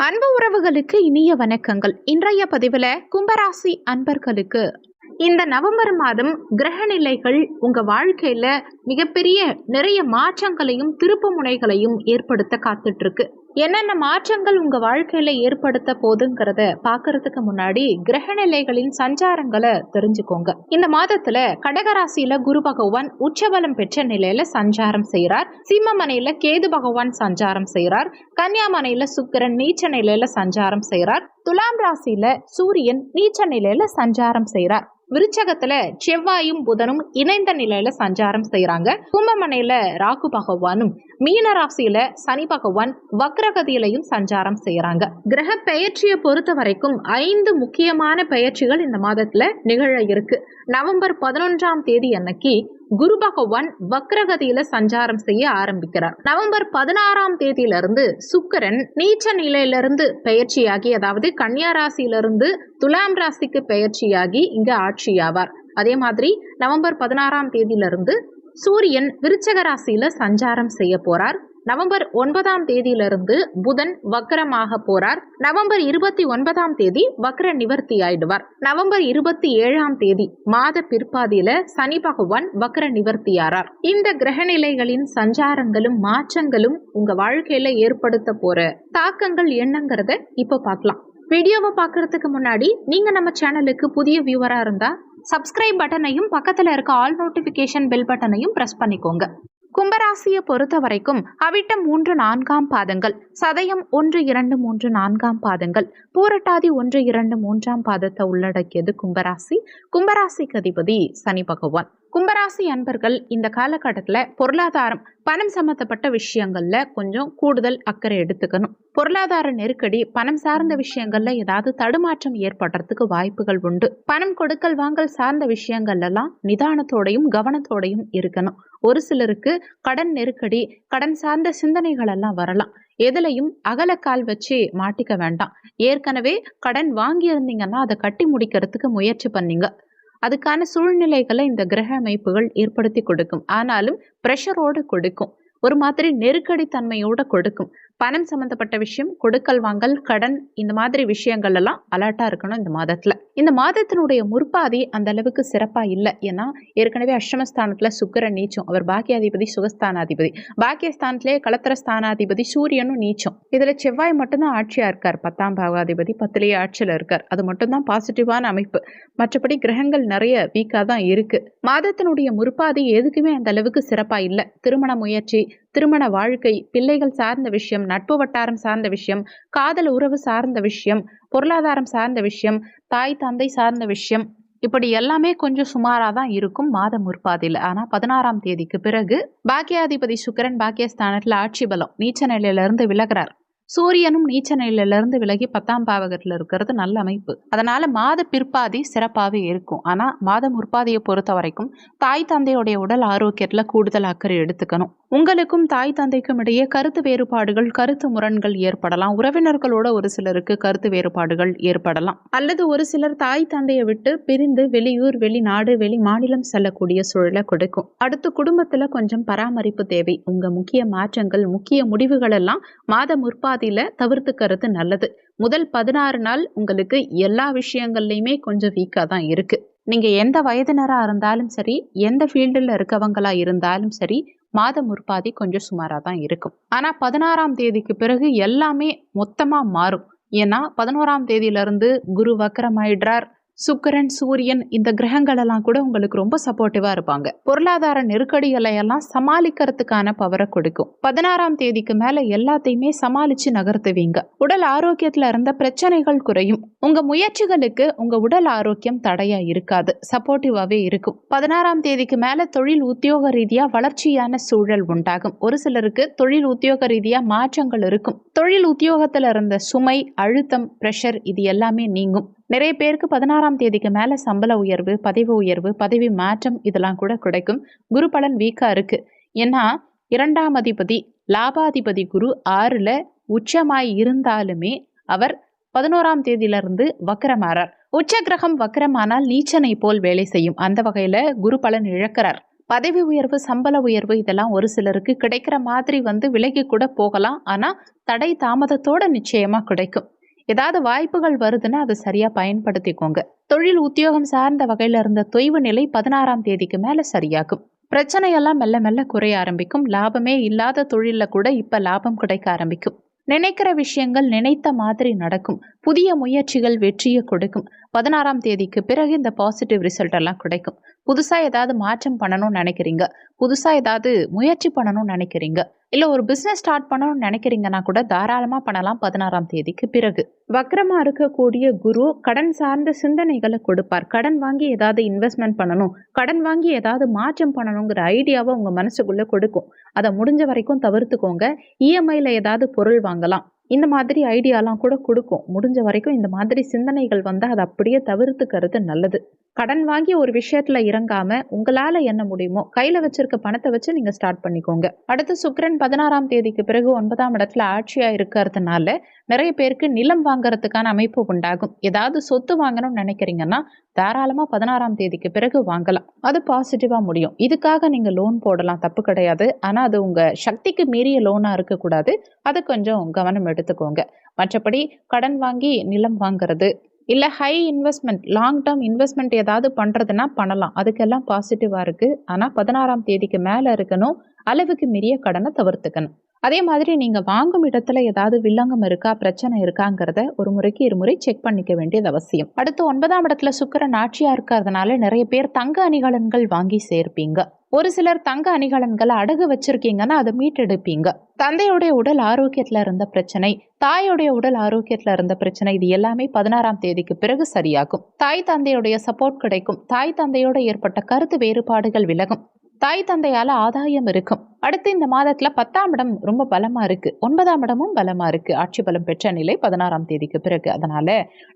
அன்பு உறவுகளுக்கு இனிய வணக்கங்கள். இன்றைய பதிவுல கும்பராசி அன்பர்களுக்கு இந்த நவம்பர் மாதம் கிரக நிலைகள் உங்க வாழ்க்கையில மிகப்பெரிய நிறைய மாற்றங்களையும் திருப்பு முனைகளையும் ஏற்படுத்த காத்துட்டு இருக்கு. என்னென்ன மாற்றங்கள் உங்க வாழ்க்கையில ஏற்படுத்த போதுங்கிறத பாக்குறதுக்கு முன்னாடி கிரக நிலைகளின் சஞ்சாரங்களை தெரிஞ்சுக்கோங்க. இந்த மாதத்துல கடகராசியில குரு பகவான் உச்சபலம் பெற்ற நிலையில சஞ்சாரம் செய்யறார். சிம்மமனையில கேது பகவான் சஞ்சாரம் செய்யறார். கன்னியாமனையில சுக்கிரன் நீச்ச நிலையில சஞ்சாரம் செய்யறார். துலாம் ராசியில சூரியன் நீச்ச நிலையில சஞ்சாரம் செய்யறார். விருச்சகத்துல செவ்வாயும் புதனும் இணைந்த நிலையில சஞ்சாரம் செய்யறாங்க. கும்பமனையில ராகு பகவானும் மீன ராசியில சனி பகவான் வக்ரகதியிலையும் சஞ்சாரம் செய்யறாங்க. கிரக பெயர்ச்சியை பொறுத்த வரைக்கும் 5 முக்கியமான பெயர்ச்சிகள் இந்த மாதத்துல நிகழ இருக்கு. நவம்பர் 11ஆம் தேதி அன்னைக்கு குரு பகவான் வக்ரகதியில சஞ்சாரம் செய்ய ஆரம்பிக்கிறார். நவம்பர் 16ஆம் தேதியிலிருந்து சுக்கிரன் நீச்ச நிலையிலிருந்து பெயர்ச்சியாகி, அதாவது கன்னியா ராசியிலிருந்து துலாம் ராசிக்கு பெயர்ச்சியாகி இங்க ஆட்சியாவார். அதே மாதிரி நவம்பர் 16ஆம் தேதியிலிருந்து சூரியன் விருச்சக ராசியில சஞ்சாரம் செய்ய போறார். நவம்பர் 9ஆம் தேதியிலிருந்து புதன் வக்ரமாக போறார். நவம்பர் 29ஆம் தேதி வக்ர நிவர்த்தி ஆயிடுவார். நவம்பர் 27ஆம் தேதி மாத பிற்பாதியில சனி பகவான் வக்ர நிவர்த்தியாரார். இந்த கிரக நிலைகளின் சஞ்சாரங்களும் மாற்றங்களும் உங்க வாழ்க்கையில ஏற்படுத்த போற தாக்கங்கள் என்னங்கிறத இப்ப பார்க்கலாம். வீடியோவை பார்க்கறதுக்கு முன்னாடி நீங்க நம்ம சேனலுக்கு புதிய வியூவரா இருந்தா சப்ஸ்கிரைப் பட்டனையும் பக்கத்துல இருக்க ஆல் நோட்டிபிகேஷன் பெல் பட்டனையும் பிரஸ் பண்ணிக்கோங்க. கும்பராசியை பொறுத்த வரைக்கும் அவிட்டம் 3, 4ஆம் பாதங்கள், சதயம் 1, 2, 3, 4ஆம் பாதங்கள், பூரட்டாதி 1, 2, 3ஆம் பாதத்தை உள்ளடக்கியது கும்பராசி. கும்பராசிக்கு அதிபதி சனி பகவான். கும்பராசி அன்பர்கள் இந்த காலகட்டத்தில் பொருளாதாரம், பணம் சம்பந்தப்பட்ட விஷயங்கள்ல கொஞ்சம் கூடுதல் அக்கறை எடுத்துக்கணும். பொருளாதார நெருக்கடி, பணம் சார்ந்த விஷயங்கள்ல ஏதாவது தடுமாற்றம் ஏற்படுறதுக்கு வாய்ப்புகள் உண்டு. பணம் கொடுக்கல் வாங்கல் சார்ந்த விஷயங்கள் எல்லாம் நிதானத்தோடையும் கவனத்தோடையும் இருக்கணும். ஒரு சிலருக்கு கடன் நெருக்கடி, கடன் சார்ந்த சிந்தனைகள் எல்லாம் வரலாம். எதுலையும் அகலக்கால் வச்சு மாட்டிக்க வேண்டாம். ஏற்கனவே கடன் வாங்கி இருந்தீங்கன்னா அதை கட்டி முடிக்கிறதுக்கு முயற்சி பண்ணீங்க. அதுக்கான சூழ்நிலைகளை இந்த கிரக அமைப்புகள் ஏற்படுத்தி கொடுக்கும். ஆனாலும் பிரஷரோடு கொடுக்கும், ஒரு மாதிரி நெருக்கடி தன்மையோட கொடுக்கும். பணம் சம்பந்தப்பட்ட விஷயம், கொடுக்கல் வாங்கல், கடன், இந்த மாதிரி விஷயங்கள் எல்லாம் அலர்ட்டா இருக்கணும் இந்த மாதத்துல. இந்த மாதத்தினுடைய முற்பாதி அந்த அளவுக்கு சிறப்பா இல்லை. ஏன்னா ஏற்கனவே அஷ்டமஸ்தானத்துல சுக்கிரன் நீச்சம், அவர் பாக்கியாதிபதி சுகஸ்தானாதிபதி. பாக்கியஸ்தானத்திலேயே களத்திர ஸ்தானாதிபதி சூரியனும் நீச்சம். இதுல செவ்வாய் மட்டும்தான் ஆட்சியா இருக்கார். 10ஆம் பாவாதிபதி 10லேயே ஆட்சியில இருக்கார். அது மட்டும்தான் பாசிட்டிவான அமைப்பு. மற்றபடி கிரகங்கள் நிறைய வீக்கா தான் இருக்கு. மாதத்தினுடைய முற்பாதி எதுக்குமே அந்த அளவுக்கு சிறப்பா இல்லை. திருமண முயற்சி, திருமண வாழ்க்கை, பிள்ளைகள் சார்ந்த விஷயம், நட்பு வட்டாரம் சார்ந்த விஷயம், காதல் உறவு சார்ந்த விஷயம், பொருளாதாரம் சார்ந்த விஷயம், தாய் தந்தை சார்ந்த விஷயம், இப்படி எல்லாமே கொஞ்சம் சுமாராக தான் இருக்கும் மாத முற்பாதியில். ஆனால் 16ஆம் தேதிக்கு பிறகு பாக்கியாதிபதி சுக்கிரன் பாக்கியஸ்தானத்தில் ஆட்சி பலம் நீச்ச நிலையிலிருந்து விலகிறார். சூரியனும் நீச்ச நிலையிலிருந்து விலகி 10ஆம் பாவகத்தில் இருக்கிறது நல்ல அமைப்பு. அதனால மாத பிற்பாதி சிறப்பாகவே இருக்கும். ஆனால் மாத முற்பாதியை பொறுத்த வரைக்கும் தாய் தந்தையுடைய உடல் ஆரோக்கியத்தில் கூடுதல் அக்கறை எடுத்துக்கணும். உங்களுக்கும் தாய் தந்தைக்கும் இடையே கருத்து வேறுபாடுகள், கருத்து முரண்கள் ஏற்படலாம். உறவினர்களோட ஒரு சிலருக்கு கருத்து வேறுபாடுகள் ஏற்படலாம். அல்லது ஒரு சிலர் தாய் தந்தையை விட்டு பிரிந்து வெளியூர், வெளிநாடு, வெளி மாநிலம் செல்லக்கூடிய சூழலை கொடுக்கும். அடுத்து குடும்பத்துல கொஞ்சம் பராமரிப்பு தேவை. உங்க முக்கிய மாற்றங்கள், முக்கிய முடிவுகள் எல்லாம் மாத முற்பாதியில தவிர்த்துக்கிறது நல்லது. முதல் 16 நாள் உங்களுக்கு எல்லா விஷயங்கள்லையுமே கொஞ்சம் வீக்கா தான் இருக்கு. நீங்க எந்த வயதினரா இருந்தாலும் சரி, எந்த ஃபீல்டில் இருக்கவங்களா இருந்தாலும் சரி, மாத முற்பாதி கொஞ்சம் சுமாராக தான் இருக்கும். ஆனால் 16ஆம் தேதிக்கு பிறகு எல்லாமே மொத்தமாக மாறும். ஏன்னா 11ஆம் தேதியிலிருந்து குரு வக்ரமாயிடுறார். சுக்கிரன், சூரியன், இந்த கிரகங்கள் எல்லாம் கூட உங்களுக்கு ரொம்ப சப்போர்ட்டிவா இருப்பாங்க. பொருளாதார நெருக்கடிகளை எல்லாம் சமாளிக்கிறதுக்கான பவரை கொடுக்கும். 16ஆம் தேதிக்கு மேல எல்லாத்தையுமே சமாளிச்சு நகர்த்துவீங்க. உடல் ஆரோக்கியத்துல இருந்த பிரச்சனைகள் குறையும். உங்க முயற்சிகளுக்கு உங்க உடல் ஆரோக்கியம் தடையா இருக்காது, சப்போர்ட்டிவாவே இருக்கும். 16ஆம் தேதிக்கு மேல தொழில் உத்தியோக ரீதியா வளர்ச்சியான சூழல் உண்டாகும். ஒரு சிலருக்கு தொழில் உத்தியோக ரீதியா மாற்றங்கள் இருக்கும். தொழில் உத்தியோகத்துல இருந்த சுமை, அழுத்தம், பிரஷர் இது எல்லாமே நீங்கும். நிறைய பேருக்கு 16ஆம் தேதிக்கு மேல சம்பள உயர்வு, பதவி உயர்வு, பதவி மாற்றம் இதெல்லாம் கூட கிடைக்கும். குரு பலன் வீக்கா இருக்கு. ஏன்னா 2ஆம் அதிபதி லாபாதிபதி குரு 6ல உச்சமாய் இருந்தாலுமே அவர் 11ஆம் தேதியிலிருந்து வக்ரமாறார். உச்ச கிரகம் வக்ரமானால் நீச்சனை போல் வேலை செய்யும். அந்த வகையில குரு பலன் இழக்கிறார். பதவி உயர்வு, சம்பள உயர்வு இதெல்லாம் ஒரு சிலருக்கு கிடைக்கிற மாதிரி விலகி கூட போகலாம். ஆனா தடை தாமதத்தோட நிச்சயமா கிடைக்கும். ஏதாவது வாய்ப்புகள் வருதுன்னா அதை சரியா பயன்படுத்திக்கோங்க. தொழில் உத்தியோகம் சார்ந்த வகையில இருந்த தொய்வு நிலை 16ஆம் தேதிக்கு மேல சரியாகும். பிரச்சனையெல்லாம் மெல்ல மெல்ல குறைய ஆரம்பிக்கும். லாபமே இல்லாத தொழில்ல கூட இப்ப லாபம் கிடைக்க ஆரம்பிக்கும். நினைக்கிற விஷயங்கள் நினைத்த மாதிரி நடக்கும். புதிய முயற்சிகள் வெற்றியை கொடுக்கும். 16ஆம் தேதிக்கு பிறகு இந்த பாசிட்டிவ் ரிசல்ட் எல்லாம் கிடைக்கும். புதுசா ஏதாவது மாற்றம் பண்ணணும்னு நினைக்கிறீங்க, புதுசா ஏதாவது முயற்சி பண்ணணும்னு நினைக்கிறீங்க, இல்ல ஒரு பிசினஸ் ஸ்டார்ட் பண்ணணும்னு நினைக்கிறீங்கன்னா கூட தாராளமா பண்ணலாம் 16ஆம் தேதிக்கு பிறகு. வக்ரமா இருக்கக்கூடிய குரு கடன் சார்ந்த சிந்தனைகளை கொடுப்பார். கடன் வாங்கி ஏதாவது இன்வெஸ்ட்மெண்ட் பண்ணணும், கடன் வாங்கி ஏதாவது மாற்றம் பண்ணணுங்கிற ஐடியாவை உங்க மனசுக்குள்ள கொடுக்கும். அதை முடிஞ்ச வரைக்கும் தவிர்த்துக்கோங்க. இஎம்ஐல ஏதாவது பொருள் வாங்கலாம், இந்த மாதிரி ஐடியாலாம் கூட கொடுக்கும். முடிஞ்ச வரைக்கும் இந்த மாதிரி சிந்தனைகள் வந்தால் அதை அப்படியே தவிர்த்துக்கிறது நல்லது. கடன் வாங்கி ஒரு விஷயத்துல இறங்காம உங்களால என்ன முடியுமோ கையில வச்சிருக்க பணத்தை வச்சு நீங்க ஸ்டார்ட் பண்ணிக்கோங்க. அடுத்து சுக்கிரன் 16ஆம் தேதிக்கு பிறகு 9ஆம் இடத்துல ஆட்சியா இருக்கிறதுனால நிறைய பேருக்கு நிலம் வாங்குறதுக்கான அமைப்பு உண்டாகும். ஏதாவது சொத்து வாங்கணும்னு நினைக்கிறீங்கன்னா தாராளமா 16ஆம் தேதிக்கு பிறகு வாங்கலாம். அது பாசிட்டிவா முடியும். இதுக்காக நீங்க லோன் போடலாம், தப்பு கிடையாது. ஆனா அது உங்க சக்திக்கு மீறிய லோனா இருக்கக்கூடாது. அது கொஞ்சம் கவனம் எடுத்துக்கோங்க. மற்றபடி கடன் வாங்கி நிலம் வாங்குறது இல்ல high investment, long term investment ஏதாவது பண்றதுன்னா பண்ணலாம். அதுக்கெல்லாம் பாசிட்டிவா இருக்கு. ஆனா 16ஆம் தேதிக்கு மேல இருக்கணும். அளவுக்கு மீறிய கடனை தவிர்த்துக்கணும். அதே மாதிரி நீங்க வாங்கும் இடத்துல ஏதாவது வில்லங்கம் இருக்கா, பிரச்சனை இருக்காங்கிறத ஒரு முறைக்கு இருமுறை செக் பண்ணிக்க வேண்டியது அவசியம். அடுத்து 9ஆம் இடத்துல சுக்கிரன் ஆட்சியா இருக்கிறதுனால நிறைய பேர் தங்க அணிகலன்கள் வாங்கி சேர்ப்பீங்க. ஒரு சிலர் தங்க அணிகலன்களை அடகு வச்சிருக்கீங்கன்னா அதை மீட்டெடுப்பீங்க. தந்தையுடைய உடல் ஆரோக்கியத்துல இருந்த பிரச்சனை, தாயுடைய உடல் ஆரோக்கியத்துல இருந்த பிரச்சனை, இது எல்லாமே 16ஆம் தேதிக்கு பிறகு சரியாகும். தாய் தந்தையுடைய சப்போர்ட் கிடைக்கும். தாய் தந்தையோட ஏற்பட்ட கருத்து வேறுபாடுகள் விலகும். தாய் தந்தையால ஆதாயம் இருக்கும். அடுத்து இந்த மாதத்துல 10ஆம் இடம் ரொம்ப பலமா இருக்கு, 9ஆம் இடமும் பலமா இருக்கு. ஆட்சி பலம் பெற்ற நிலை 16ஆம் தேதிக்கு பிறகு. அதனால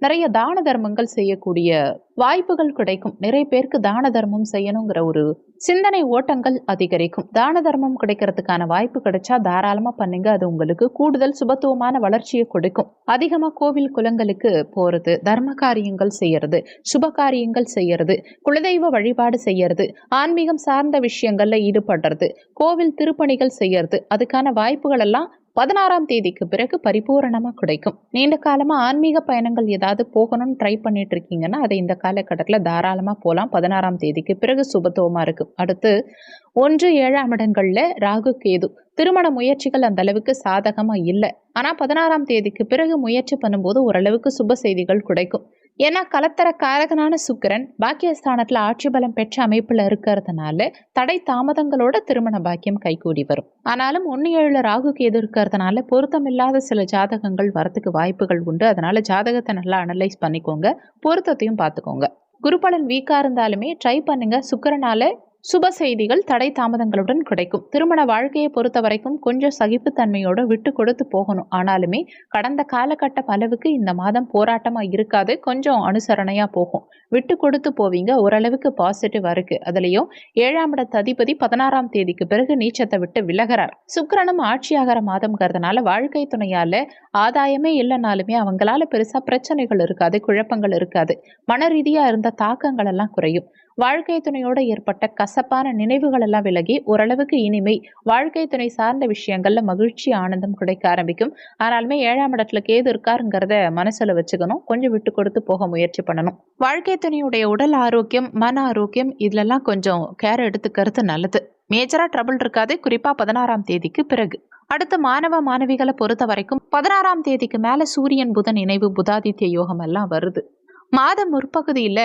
நிறைய தான தர்மங்கள் செய்யக்கூடிய வாய்ப்புகள் கிடைக்கும். நிறைய பேருக்கு தான தர்மம் செய்யணுங்கிற ஒரு சிந்தனை ஓட்டங்கள் அதிகரிக்கும். தான தர்மம் கிடைக்கிறதுக்கான வாய்ப்பு கிடைச்சா தாராளமா பண்ணுங்க. அது உங்களுக்கு கூடுதல் சுபத்துவமான வளர்ச்சியை கொடுக்கும். அதிகமா கோவில் குலங்களுக்கு போறது, தர்ம காரியங்கள் செய்யறது, சுப காரியங்கள் செய்யறது, குலதெய்வ வழிபாடு செய்யறது, ஆன்மீகம் சார்ந்த விஷயங்கள்ல ஈடுபடுறது, கோவில் திருப்பணிகள் செய்யறது, அதுக்கான வாய்ப்புகள் எல்லாம் 16ஆம் தேதிக்கு பிறகு பரிபூரணமா கிடைக்கும். நீண்ட காலமா ஆன்மீக பயணங்கள் ஏதாவது போகணும்னு ட்ரை பண்ணிட்டு இருக்கீங்கன்னா அதை இந்த காலகட்டத்துல தாராளமா போலாம். 16ஆம் தேதிக்கு பிறகு சுபத்துவமா இருக்கு. அடுத்து 1, 7ஆம் இடங்கள்ல ராகு கேது. திருமண முயற்சிகள் அந்த அளவுக்கு சாதகமா இல்லை. ஆனா 16ஆம் தேதிக்கு பிறகு முயற்சி பண்ணும்போது ஓரளவுக்கு சுப செய்திகள் கிடைக்கும். ஏன்னா கலத்தர காரகனான சுக்கிரன் பாக்கியஸ்தானத்துல ஆட்சி பலம் பெற்ற அமைப்புல இருக்கிறதுனால தடை தாமதங்களோட திருமண பாக்கியம் கைகூடி வரும். ஆனாலும் 1, 7 ராகு கேது இருக்கிறதுனால பொருத்தமில்லாத சில ஜாதகங்கள் வரத்துக்கு வாய்ப்புகள் உண்டு. அதனால ஜாதகத்தை நல்லா அனலைஸ் பண்ணிக்கோங்க, பொருத்தத்தையும் பார்த்துக்கோங்க. குருபலன் வீக்கா இருந்தாலுமே ட்ரை பண்ணுங்க. சுக்கிரனால சுப செய்திகள் தடை தாமதங்களுடன் கிடைக்கும். திருமண வாழ்க்கையை பொறுத்த வரைக்கும் கொஞ்சம் சகிப்புத்தன்மையோட விட்டு கொடுத்து போகணும். ஆனாலுமே கடந்த காலகட்ட அளவுக்கு இந்த மாதம் போராட்டமா இருக்காது, கொஞ்சம் அனுசரணையா போகும். விட்டு கொடுத்து போவீங்க. ஓரளவுக்கு பாசிட்டிவா இருக்கு. அதுலயும் 7ஆம் இடத்து அதிபதி 16ஆம் தேதிக்கு பிறகு நீச்சத்தை விட்டு விலகிறார். சுக்கிரனும் ஆட்சியாகிற மாதம்ங்கிறதுனால வாழ்க்கை துணையால ஆதாயமே இல்லைனாலுமே அவங்களால பெருசா பிரச்சனைகள் இருக்காது, குழப்பங்கள் இருக்காது. மன ரீதியா இருந்த தாக்கங்கள் எல்லாம் குறையும். வாழ்க்கை துணையோட ஏற்பட்ட கசப்பான நினைவுகள் எல்லாம் விலகி ஓரளவுக்கு இனிமை, வாழ்க்கை துணை சார்ந்த விஷயங்கள்ல மகிழ்ச்சி, ஆனந்தம் கிடைக்க ஆரம்பிக்கும். ஆனாலுமே 7ஆம் இடத்துல கேது இருக்காருங்கிறத மனசுல வச்சுக்கணும். கொஞ்சம் விட்டு கொடுத்து போக முயற்சி பண்ணணும். வாழ்க்கை துணையுடைய உடல் ஆரோக்கியம், மன ஆரோக்கியம் இதுலெல்லாம் கொஞ்சம் கேர் எடுத்துக்கிறது நல்லது. மேஜரா ட்ரபிள் இருக்காது, குறிப்பா 16ஆம் தேதிக்கு பிறகு. அடுத்து மாணவ மாணவிகளை பொறுத்த வரைக்கும் 16ஆம் தேதிக்கு மேல சூரியன் புதன் இணைவு, புதாதித்ய யோகம் எல்லாம் வருது. மாதம் முற்பகுதியில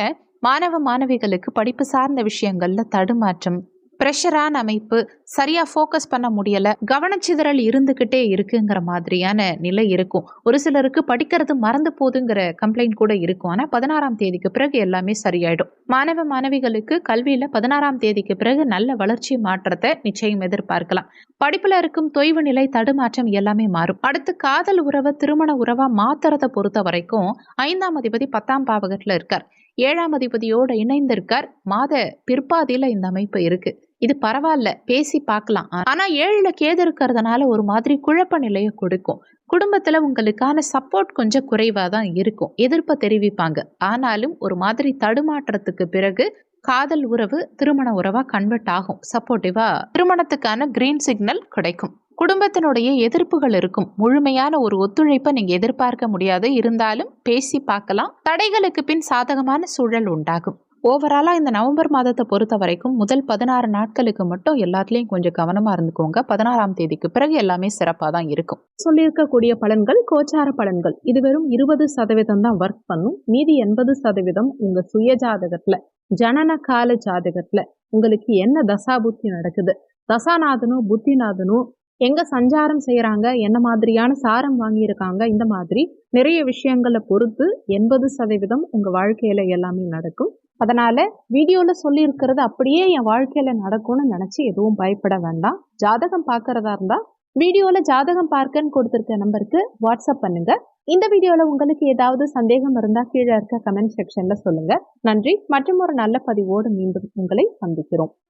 மாணவ மாணவிகளுக்கு படிப்பு சார்ந்த விஷயங்கள்ல தடுமாற்றம், ப்ரெஷரான அமைப்பு, சரியா ஃபோக்கஸ் பண்ண முடியல, கவனச்சிதறல் இருந்துகிட்டே இருக்குங்கிற மாதிரியான நிலை இருக்கும். ஒரு சிலருக்கு படிக்கிறது மறந்து போதுங்கிற கம்ப்ளைண்ட் கூட இருக்கும். ஆனா 16ஆம் தேதிக்கு பிறகு எல்லாமே சரியாயிடும். மாணவ மாணவிகளுக்கு கல்வியில 16ஆம் தேதிக்கு பிறகு நல்ல வளர்ச்சி மாற்றத்தை நிச்சயம் எதிர்பார்க்கலாம். படிப்புல இருக்கும் தொய்வு நிலை, தடுமாற்றம் எல்லாமே மாறும். அடுத்து காதல் உறவை திருமண உறவா மாத்துறதை பொறுத்த வரைக்கும் 5ஆம் அதிபதி 10ஆம் பாவகத்துல இருக்கார். 7ஆம் அதிபதியோட இணைந்திருக்கார். மாத பிற்பாதியில இந்த அமைப்பு இருக்கு. இது பரவாயில்ல, பேசி பார்க்கலாம். ஆனா 7ல கேது இருக்கிறதுனால ஒரு மாதிரி குழப்ப நிலையை கொடுக்கும். குடும்பத்துல உங்களுக்கான சப்போர்ட் கொஞ்சம் குறைவா தான் இருக்கும். எதிர்ப்பை தெரிவிப்பாங்க. ஆனாலும் ஒரு மாதிரி தடுமாற்றத்துக்கு பிறகு காதல் உறவு திருமண உறவா கன்வெர்ட் ஆகும். சப்போர்ட்டிவா திருமணத்துக்கான கிரீன் சிக்னல் கிடைக்கும். குடும்பத்தினுடைய எதிர்ப்புகள் இருக்கும். முழுமையான ஒரு ஒத்துழைப்பை நீங்க எதிர்பார்க்க முடியாது. இருந்தாலும் பேசி பார்க்கலாம். தடைகளுக்கு பின் சாதகமான சூழல் உண்டாகும். ஓவராலா இந்த நவம்பர் மாதத்தை பொறுத்த வரைக்கும் முதல் 16 நாட்களுக்கு மட்டும் எல்லாத்துலயும் கொஞ்சம் கவனமா இருந்துக்கோங்க. 16ஆம் தேதிக்கு பிறகு எல்லாமே சிறப்பா தான் இருக்கும். சொல்லியிருக்கக்கூடிய பலன்கள் கோச்சார பலன்கள். இது வெறும் 20% தான் ஒர்க் பண்ணும். மீதி 80% உங்க சுய ஜாதகத்துல, ஜனன கால ஜாதகத்துல உங்களுக்கு என்ன தசாபுத்தி நடக்குது, தசாநாதனும் புத்திநாதனும் எங்க சஞ்சாரம் செய்யறாங்க, என்ன மாதிரியான சாரம் வாங்கியிருக்காங்க, இந்த மாதிரி நிறைய விஷயங்களை பொறுத்து 80% உங்க வாழ்க்கையில எல்லாமே நடக்கும். அதனால வீடியோல சொல்லி இருக்கிறது அப்படியே என் வாழ்க்கையில நடக்கும்னு நினைச்சு எதுவும் பயப்பட வேண்டாம். ஜாதகம் பார்க்கறதா இருந்தா வீடியோல ஜாதகம் பார்க்கன்னு கொடுத்திருக்க நம்பருக்கு வாட்ஸ்அப் பண்ணுங்க. இந்த வீடியோல உங்களுக்கு ஏதாவது சந்தேகம் இருந்தா கீழே இருக்க கமெண்ட் செக்ஷன்ல சொல்லுங்க. நன்றி. மற்றும் ஒரு நல்ல பதிவோடு மீண்டும் உங்களை சந்திக்கிறோம்.